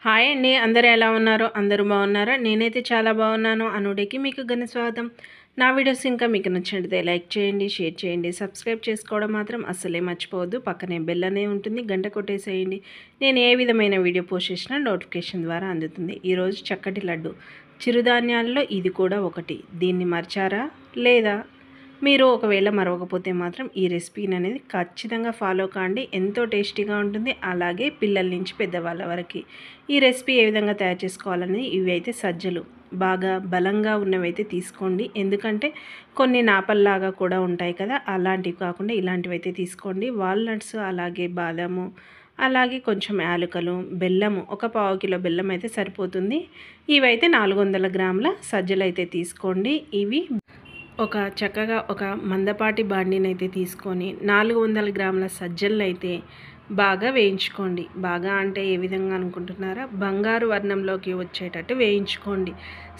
Hi అండి. అందరూ ఎలా ఉన్నారు? అందరూ బాగున్నారా? నేనైతే చాలా బాగున్నాను. అనుడికి మీకు ఘన స్వాగతం. నా వీడియోస్ ఇంకా మీకు నచ్చినట్లయితే లైక్ చేయండి, షేర్ చేయండి, సబ్స్క్రైబ్ చేసుకోవడం మాత్రం అస్సలే మర్చిపోవద్దు. పక్కనే బెల్ అనేది ఉంటుంది, గంట కొట్టేసేయండి. నేను ఏ విధమైన వీడియో పోస్ట్ చేసినా నోటిఫికేషన్ ద్వారా అందుతుంది. ఈరోజు చక్కటి లడ్డు, చిరుధాన్యాల్లో ఇది కూడా ఒకటి. దీన్ని మర్చారా లేదా? మీరు ఒకవేళ మరవకపోతే మాత్రం ఈ రెసిపీని అనేది ఖచ్చితంగా ఫాలో కాండి. ఎంతో టేస్టీగా ఉంటుంది. అలాగే పిల్లల నుంచి పెద్దవాళ్ళ వరకు ఈ రెసిపీ ఏ విధంగా తయారు చేసుకోవాలనేది, ఇవి అయితే సజ్జలు బాగా బలంగా ఉన్నవైతే తీసుకోండి. ఎందుకంటే కొన్ని నాపల్లాగా కూడా ఉంటాయి కదా, అలాంటివి కాకుండా ఇలాంటివి అయితే తీసుకోండి. వాల్నట్స్, అలాగే బాదాము, అలాగే కొంచెం యాలకులు, బెల్లము, ఒక పావు కిలో బెల్లం అయితే సరిపోతుంది. ఇవైతే 400 గ్రాముల సజ్జలు అయితే తీసుకోండి. ఇవి చక్కగా ఒక మందపాటి బాండీనైతే తీసుకొని 400 గ్రాముల సజ్జలను అయితే బాగా వేయించుకోండి. బాగా అంటే ఏ విధంగా అనుకుంటున్నారా? బంగారు వర్ణంలోకి వచ్చేటట్టు వేయించుకోండి.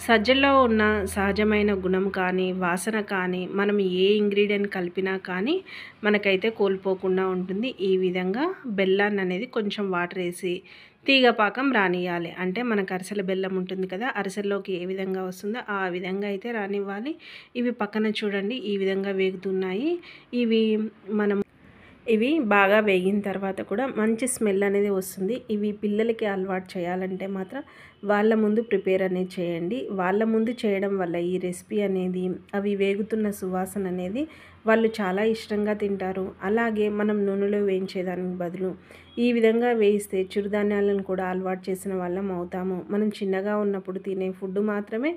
సజ్జల్లో ఉన్న సహజమైన గుణం కానీ, వాసన కానీ, మనం ఏ ఇంగ్రీడియంట్ కలిపినా కానీ మనకైతే కోల్పోకుండా ఉంటుంది. ఈ విధంగా బెల్లాన్ని అనేది కొంచెం వాటర్ వేసి తీగ పాకం రానియాలి. అంటే మనకు అరిసెల బెల్లం ఉంటుంది కదా, అరిసెల్లోకి ఏ విధంగా వస్తుందో ఆ విధంగా అయితే రానివ్వాలి. ఇవి పక్కన చూడండి ఈ విధంగా వేగుతున్నాయి. ఇవి బాగా వేగిన తర్వాత కూడా మంచి స్మెల్ అనేది వస్తుంది. ఇవి పిల్లలకి అలవాటు చేయాలంటే మాత్రం వాళ్ళ ముందు ప్రిపేర్ అనేది చేయండి. వాళ్ళ ముందు చేయడం వల్ల ఈ రెసిపీ అనేది, అవి వేగుతున్న సువాసన అనేది వాళ్ళు చాలా ఇష్టంగా తింటారు. అలాగే మనం నూనెలో వేయించేదానికి బదులు ఈ విధంగా వేయిస్తే చిరుధాన్యాలను కూడా అలవాటు చేసిన వాళ్ళం అవుతాము. మనం చిన్నగా ఉన్నప్పుడు తినే ఫుడ్ మాత్రమే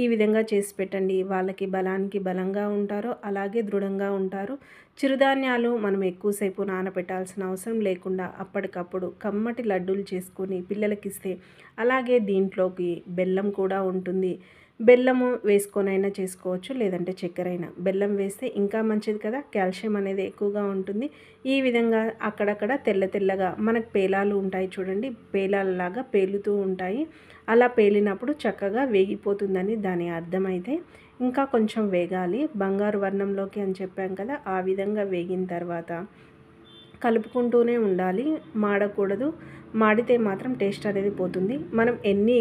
ఈ విధంగా చేసి పెట్టండి. వాళ్ళకి బలానికి బలంగా ఉంటారు, అలాగే దృఢంగా ఉంటారు. చిరుధాన్యాలు మనం ఎక్కువసేపు నానబెట్టాల్సిన అవసరం లేకుండా అప్పటికప్పుడు కమ్మటి లడ్డూలు చేసుకొని పిల్లలకి ఇస్తే, అలాగే దీంట్లోకి బెల్లం కూడా ఉంటుంది. బెల్లము వేసుకొనైనా చేసుకోవచ్చు, లేదంటే చక్కెర అయినా. బెల్లం వేస్తే ఇంకా మంచిది కదా, కాల్షియం అనేది ఎక్కువగా ఉంటుంది. ఈ విధంగా అక్కడక్కడ తెల్ల తెల్లగా మనకు పేలాలు ఉంటాయి చూడండి, పేలాలలాగా పేలుతూ ఉంటాయి. అలా పేలినప్పుడు చక్కగా వేగిపోతుందని దాని అర్థమైతే ఇంకా కొంచెం వేగాలి. బంగారు వర్ణంలోకి అని చెప్పాం కదా, ఆ విధంగా వేగిన తర్వాత కలుపుకుంటూనే ఉండాలి, మాడకూడదు. మాడితే మాత్రం టేస్ట్ అనేది పోతుంది. మనం ఎన్ని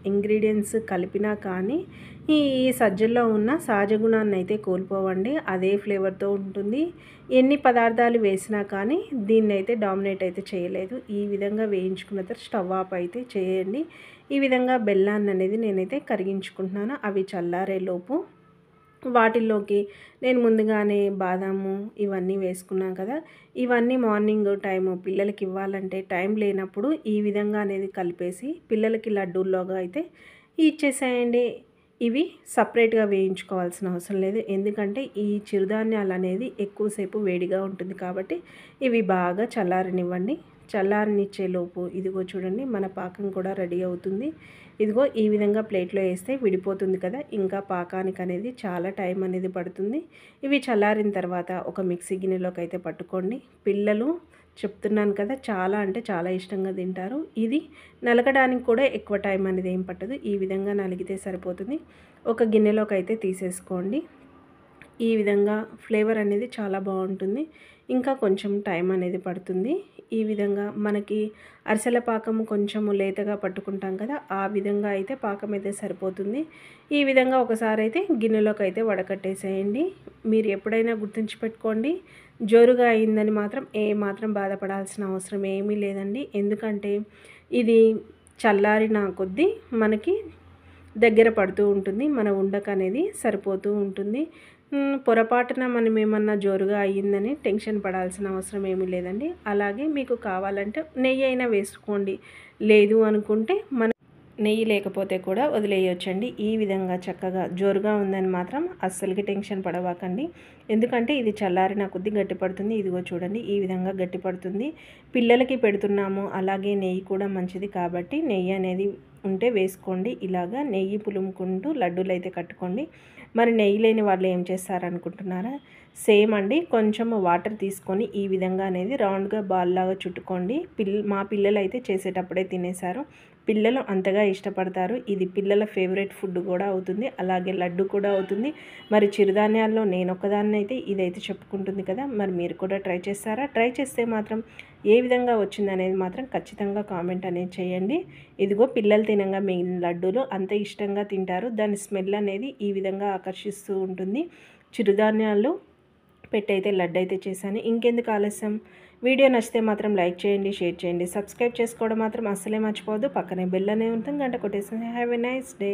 ఇంగ్రీడియంట్స్ కలిపినా కానీ ఈ సజ్జల్లో ఉన్న సహజ గుణాన్ని అయితే కోల్పోవండి. అదే ఫ్లేవర్తో ఉంటుంది. ఎన్ని పదార్థాలు వేసినా కానీ దీన్ని అయితే డామినేట్ అయితే చేయలేదు. ఈ విధంగా వేయించుకున్న తర్వాత స్టవ్ ఆఫ్ అయితే చేయండి. ఈ విధంగా బెల్లాన్ని అనేది నేనైతే కరిగించుకుంటున్నాను. అవి చల్లారేలోపు వాటిల్లోకి నేను ముందుగానే బాదాము ఇవన్నీ వేసుకున్నాను కదా, ఇవన్నీ మార్నింగ్ టైము పిల్లలకి ఇవ్వాలంటే టైం లేనప్పుడు ఈ విధంగా అనేది కలిపేసి పిల్లలకి లడ్డూల్లోగా అయితే ఇచ్చేసేయండి. ఇవి సపరేట్గా వేయించుకోవాల్సిన అవసరం లేదు. ఎందుకంటే ఈ చిరుధాన్యాలు అనేది ఎక్కువసేపు వేడిగా ఉంటుంది కాబట్టి ఇవి బాగా చల్లారనివ్వండి. చల్లారనిచ్చేలోపు ఇదిగో చూడండి మన పాకం కూడా రెడీ అవుతుంది. ఇదిగో ఈ విధంగా ప్లేట్లో వేస్తే విడిపోతుంది కదా, ఇంకా పాకానికి అనేది చాలా టైం అనేది పడుతుంది. ఇవి చల్లారిన తర్వాత ఒక మిక్సీ గిన్నెలోకి అయితే పట్టుకోండి. పిల్లలు చెప్తున్నాను కదా చాలా అంటే చాలా ఇష్టంగా తింటారు. ఇది నలగడానికి కూడా ఎక్కువ టైం అనేది ఏం పట్టదు. ఈ విధంగా నలిగితే సరిపోతుంది. ఒక గిన్నెలోకి అయితే తీసేసుకోండి. ఈ విధంగా ఫ్లేవర్ అనేది చాలా బాగుంటుంది. ఇంకా కొంచెం టైం అనేది పడుతుంది. ఈ విధంగా మనకి అరిసెల పాకము కొంచెము లేతగా పట్టుకుంటాం కదా, ఆ విధంగా అయితే పాకం అయితే సరిపోతుంది. ఈ విధంగా ఒకసారి అయితే గిన్నెలోకి అయితే వడకట్టేసేయండి. మీరు ఎప్పుడైనా గుర్తుంచిపెట్టుకోండి, జోరుగా అయిందని మాత్రం మాత్రం బాధపడాల్సిన అవసరం ఏమీ లేదండి. ఎందుకంటే ఇది చల్లారిన కొద్దీ మనకి దగ్గర పడుతూ ఉంటుంది, మన ఉండక అనేది సరిపోతూ ఉంటుంది. పొరపాటున మనం ఏమన్నా జోరుగా అయ్యిందని టెన్షన్ పడాల్సిన అవసరం ఏమీ లేదండి. అలాగే మీకు కావాలంటే నెయ్యి అయినా వేసుకోండి, లేదు అనుకుంటే నెయ్యి లేకపోతే కూడా వదిలేయొచ్చండి. ఈ విధంగా చక్కగా జోరుగా ఉందని మాత్రం అస్సలకి టెన్షన్ పడవాకండి. ఎందుకంటే ఇది చల్లారిన కొద్దీ గట్టిపడుతుంది. ఇదిగో చూడండి ఈ విధంగా గట్టిపడుతుంది. పిల్లలకి పెడుతున్నాము, అలాగే నెయ్యి కూడా మంచిది కాబట్టి నెయ్యి అనేది ఉంటే వేసుకోండి. ఇలాగా నెయ్యి పులుముకుంటూ లడ్డూలు అయితే కట్టుకోండి. మరి నెయ్యి లేని వాళ్ళు ఏం చేస్తారనుకుంటున్నారా? సేమ్ అండి, కొంచెం వాటర్ తీసుకొని ఈ విధంగా అనేది రౌండ్గా బాల్ లాగా చుట్టుకోండి. మా పిల్లలు అయితే చేసేటప్పుడే తినేశారు. పిల్లలు అంతగా ఇష్టపడతారు. ఇది పిల్లల ఫేవరెట్ ఫుడ్ కూడా అవుతుంది, అలాగే లడ్డు కూడా అవుతుంది. మరి చిరుధాన్యాల్లో నేను ఒక్కదాన్ని అయితే ఇదైతే చెప్పుకుంటుంది కదా, మరి మీరు కూడా ట్రై చేస్తారా? ట్రై చేస్తే మాత్రం ఏ విధంగా వచ్చిందనేది మాత్రం ఖచ్చితంగా కామెంట్ అనేది చేయండి. ఇదిగో పిల్లలు తినంగా మిగిలిన లడ్డూలు అంత ఇష్టంగా తింటారు. దాని స్మెల్ అనేది ఈ విధంగా ఆకర్షిస్తూ ఉంటుంది. చిరుధాన్యాలు పెట్టయితే లడ్డు అయితే చేశాను. ఇంకెందుకు ఆలస్యం, వీడియో నచ్చితే మాత్రం లైక్ చేయండి, షేర్ చేయండి, సబ్స్క్రైబ్ చేసుకోవడం మాత్రం అస్సలే మర్చిపోవద్దు. పక్కనే బెల్ అనే ఉంటుంది, గంట కొట్టేసింది. Have a nice day.